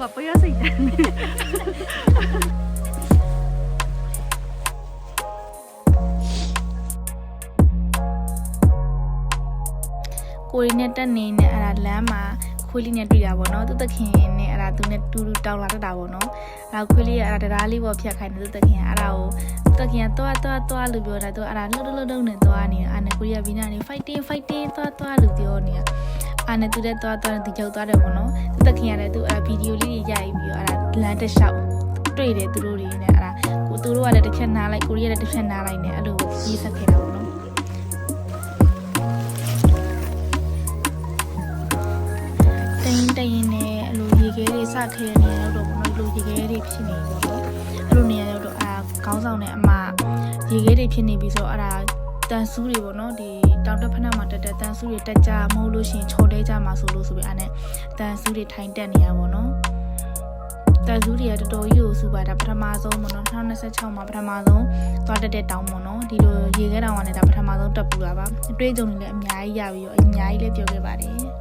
ကပရစိတ်တယ်ကိုရီနဲ့တက်နေနဲ့အဲ့ဒါလမ်းမှာခွေးလေးနဲ့တွေ့တာပေါ့နော်သူတခင်နဲ့အဲ့ဒါသူနဲ့တူတူတောင်းလာတတ်တာပေါ့နော်အဲ့ဒါခွေးလေးကအဲ့ဒါတရားလေးပေါ့ဖြတ်ခိုင်းတယ်သူတခင်အဲ့ဒါကိုတခင်ကသွားလို့ပြောတာသူအဲ့ဒါလှုပ်နဲ့သွားနေတာအဲ့နဲ့ကိုရီကဘီနာနေ fighting သွားလို့ပြောနေတာအဲ့နဲ့သူတဲ့သွားသူကြောက်သွားတယ်ပေါ့နော်သူတခင်ကလည်းသူအဲ့ဗီဒီယိုလေးတွေရိုက်ပြီးတော့အဲ့ဒါလမ်းတစ်လျှောက်တွေ့တယ်သူတို့တွေနဲ့အဲ့ဒါကိုသူတို့ကလည်းတစ်ချက်နားလိုက်ကိုရီကလည်းတစ်ချက်နားလိုက်နဲ့အဲ့လိုရေးဆက်ခဲ့တာပေါ့နော်တရင်နဲ့အလိုရေခဲတွေစခဲနေရတော့ပေါ့နော်ဒီလိုရေခဲတွေဖြစ်နေပြီပေါ့နော်အဲ့လိုနေရတော့ခေါင်းဆောင်နဲ့အမရေခဲတွေဖြစ်နေပြီဆိုတော့အဲ့ဒါတန်ဆူးတွေပေါ့နော်ဒီတောင်တက်ဖက်နှက်မှာတက်တန်ဆူးတွေတက်ကြမဟုတ်လို့ရှိရင်ချော်လဲကြမှာဆိုလို့ဆိုပြီးအဲ့နဲ့တန်ဆူးတွေထိုင်တက်နေရပေါ့နော်တန်ဆူးတွေကတော်တော်ကြီးကိုစူပါတာပထမဆုံးပေါ့နော်2026မှာပထမဆုံးသွားတက်တဲ့တောင်ပေါ့နော်ဒီလိုရေခဲတောင်ကနေဒါပထမဆုံးတက်ပူတာပါအတွေ့အကြုံတွေလည်းအများကြီးရပြီးတော့အများကြီးလည်းပြောခဲ့ပါတယ်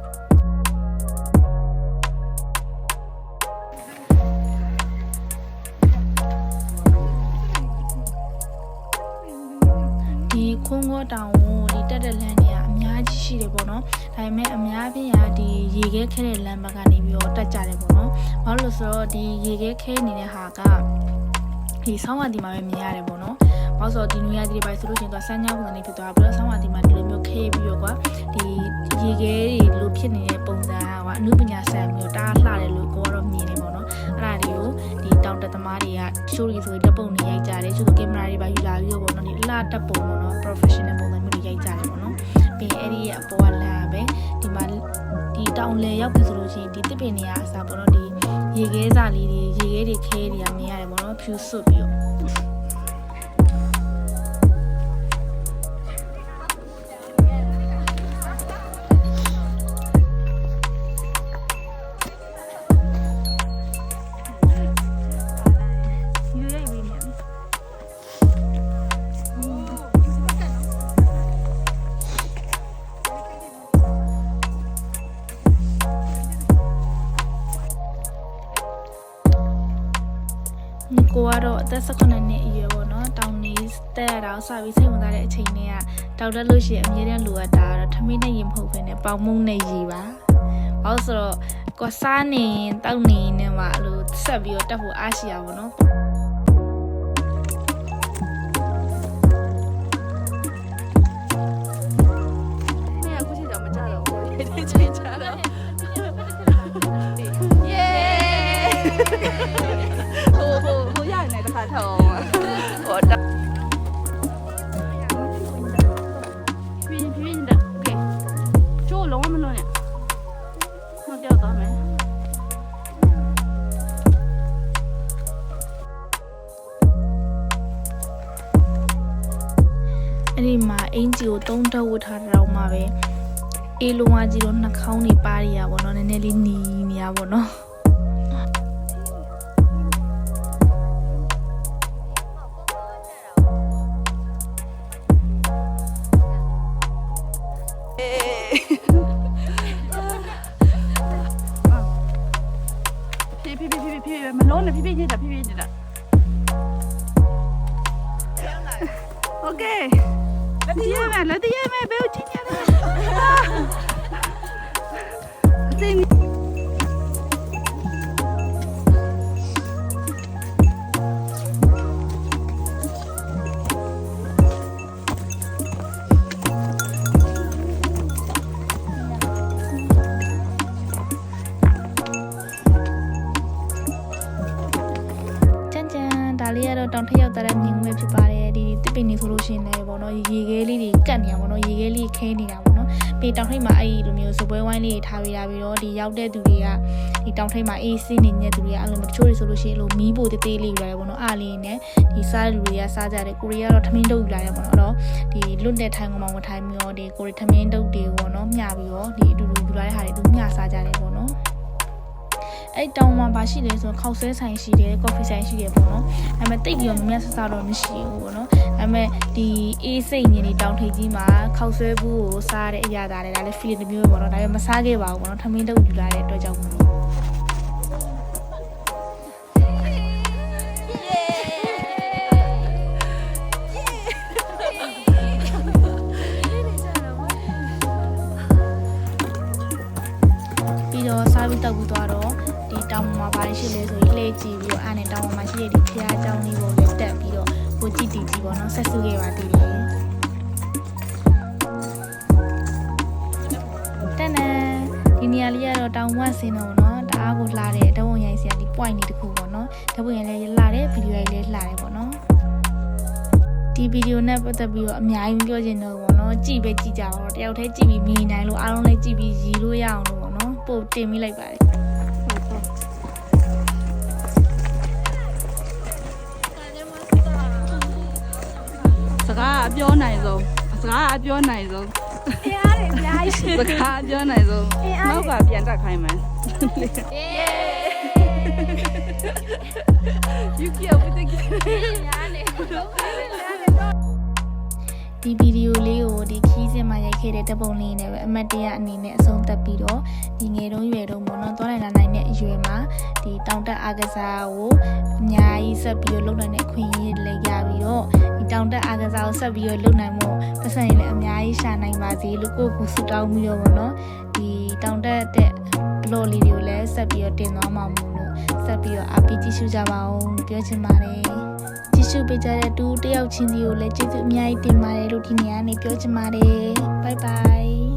ခွန်းကောတောင်ကိုဒီတက်တဲ့လမ်းတွေကအများကြီးရှိတယ်ပေါ့နော်ဒါပေမဲ့အများဖြင့်ကဒီရေခဲခဲတဲ့လမ်းဘက်ကနေပြီးတော့တက်ကြတယ်ပေါ့နော်ဘာလို့လဲဆိုတော့ဒီရေခဲခဲနေတဲ့ဟာကဒီဆောင်းဝါဒီမှာပဲမြင်ရတယ်ပေါ့နော်ဘာလို့ဆိုတော့ဒီနွေရာသီတွေပိုင်းဆိုလို့ရှိရင်တော့ဆန်းချောင်းပုံစံလေးဖြစ်သွားပြီးတော့ဆောင်းဝါဒီမှာဒီလိုမျိုးခဲပြီးတော့ကွာဒီရေခဲတွေလိုဖြစ်နေတဲ့ပုံစံကအနုပညာဆန်မျိုးတားလှတယ်လို့ကိုကတော့မြင်နေပေါ့နော်အဲ့ဒါတွေကိုဒီတောင်တက်သမားတွေကရှိုးရီဆိုတဲ့ပုံတွေရိုက်ကြတယ်ချို့ကင်မရာတွေပါယူလာပြီးတော့ပေါ့နော်ဒီလှတက်ပုံပေါ့နော် professional ပုံစံမျိုးတွေရိုက်ကြတယ်ပေါ့နော်ပြီးရင်အဲ့ဒီရဲ့အပေါ်ကလမ်းပဲဒီမှာဒီတောင်လေရောက်ပြီဆိုလို့ရှိရင်ဒီတစ်ပင်တွေကအစားပေါ့နော်ဒီရေခဲစာလေးတွေရေခဲတွေခဲတွေကမြင်ရတယ်ပေါ့နော်ဖြူစွတ်ပြီးတော့ကိုကတော့အသက်19နှစ်အရွယ်ပေါ့နော်တောင်နေတက်ရတာစပြီးစိတ်ဝင်စားတဲ့အချိန်တွေကတောက်တက်လို့ရှိရင်အမြဲတမ်းလိုအပ်တာတော့ထမင်းနဲ့ရေမဟုတ်ဘဲနဲ့ပေါင်မုံနဲ့ရေပါဘာလို့ဆိုတော့ကိုစားနေတောက်နေနေမှာအဲ့လိုဆက်ပြီးတော့တက်ဖို့အားရှိရပါတော့အဲ့ဒီမှာအင်ဂျီကို3တက်ဝတ်ထားတာတော့မှပဲအေးလုံးဝကြီးတော့နှာခေါင်းတွေပါရပါတော့နည်းနည်းလေးနီးနေရပါတော့မလုံးနဲ့ဖြည်းဖြည်းညစ်တာโอเคလက်တရမယ်ဘယ်ချင်းရလဲအစင်းဒါလေးကတော့တောင်ထက်ရောက်တဲ့မြင်ငွေဖြစ်ပါတယ်ဒီတစ်ပင်နေဆိုလို့ရှိရင်လည်းပေါ့နော်ရေခဲလေးတွေကတ်နေတာပေါ့နော်ရေခဲလေးခဲနေတာပေါ့နော်ပြီးတောင်ထိပ်မှာအဲ့လိုမျိုးစပွဲဝိုင်းလေးထားပေးရပြီးတော့ဒီရောက်တဲ့သူတွေကဒီတောင်ထိပ်မှာအေးစင်းနေတဲ့သူတွေကအဲ့လိုမျိုးတချို့တွေဆိုလို့ရှိရင်အဲ့လိုမီးပိုတေးသေးလေးယူလာတယ်ပေါ့နော်အားလေးနဲ့ဒီစားတဲ့လူတွေကစားကြတယ်ကိုရီးယားတော့ထမင်းတုပ်ယူလာတယ်ပေါ့နော်အဲ့တော့ဒီလွတ်တဲ့ထိုင်ကောင်မှာဝင်ထိုင်ပြီးတော့ဒီကိုရီထမင်းတုပ်တွေပေါ့နော်မျှပြီးတော့ဒီအတူတူယူလာတဲ့ဟာတွေသူမျှစားကြတယ်ပေါ့နော်အဲ့တောင်မှာပါရှိတယ်ဆိုတော့ခောက်ဆွဲဆိုင်ရှိတယ်ကော်ဖီဆိုင်ရှိတယ်ပေါ့နော်ဒါပေမဲ့တိတ်ပြီးတော့မမြတ်ဆဆတော့မရှိဘူးပေါ့နော်ဒါပေမဲ့ဒီအေးစိတ်ညင်နေတောင်ထိပ်ကြီးမှာခောက်ဆွဲဘူးကိုစားတဲ့အရာသားတယ်ဒါလည်း feeling တစ်မျိုးပဲပေါ့နော်ဒါပေမဲ့မစားခဲ့ပါဘူးပေါ့နော်ထမင်းတုပ်ယူလာတဲ့အတွက်ကြောင့်မလို့ ဆက်စုခဲ့ပါသေးတယ်တန်ဒီနေရာလေးကတော့တောင်ဝတ်စင်းတော့နော်တအားကိုလှတဲ့တဝုံရိုင်းစရာဒီ point နေတစ်ခုပေါ့နော်တဝုံရိုင်းလေးလှတဲ့ဗီဒီယိုရိုင်းလေးလှတယ်ပေါ့နော်ဒီဗီဒီယိုနဲ့ပတ်သက်ပြီးတော့အများကြီးပြောချင်တော့ပေါ့နော်ကြည့်ပဲကြည့်ကြတော့တယောက်တည်းကြည့်ပြီးမြင်နိုင်လို့အားလုံးလည်းကြည့်ပြီးရည်လို့ရအောင်လို့ပေါ့နော်ပို့တင်မိလိုက်ပါတယ်စကားအပြောနိုင်ဆုံးစကားအပြောနိုင်ဆုံး အေးအားရအများကြီး စကားအပြောနိုင်ဆုံးနောက်ကပြန်တက်ခိုင်းမယ်ယူကီဝတ်တဲ့ဒီဗီဒီယိုလေးကိုဒီခီးစင်မှာရိုက်ခဲ့တဲ့တပ်ပုံလေးနဲ့ပဲအမတ်တရအနေနဲ့အဆုံးသတ်ပြီးတော့ဒီငယ်တုန်းရွယ်တုန်းပေါ့နော်သွားနိုင်လာနိုင်တဲ့အရွယ်မှာဒီတောင်တက်အားကစားကိုအများကြီးဆက်ပြီးတော့လုပ်နိုင်တဲ့အခွင့်အရေးတွေလည်းရပြီးတော့ဒီတောင်တက်အားကစားကိုဆက်ပြီးတော့လုပ်နိုင်မှုပတ်စံရင်လည်းအများကြီးရှာနိုင်ပါစေလို့ကိုယ့်ကိုယ်ဆုတောင်းပြီးတော့ပေါ့နော်ဒီတောင်တက်တဲ့ဘလော့လေးတွေကိုလည်းဆက်ပြီးတော့တင်သွားမှာမို့လို့ဆက်ပြီးတော့အားပေးကြည့်ရှုကြပါဦးလို့ပြောချင်ပါတယ်ကြည့်ရှုပေးကြတဲ့တူတယောက်ချင်းစီကိုလည်းကျေးဇူးအများကြီးတင်ပါတယ်လို့ဒီနေ့ကနေပြောချင်ပါတယ် bye bye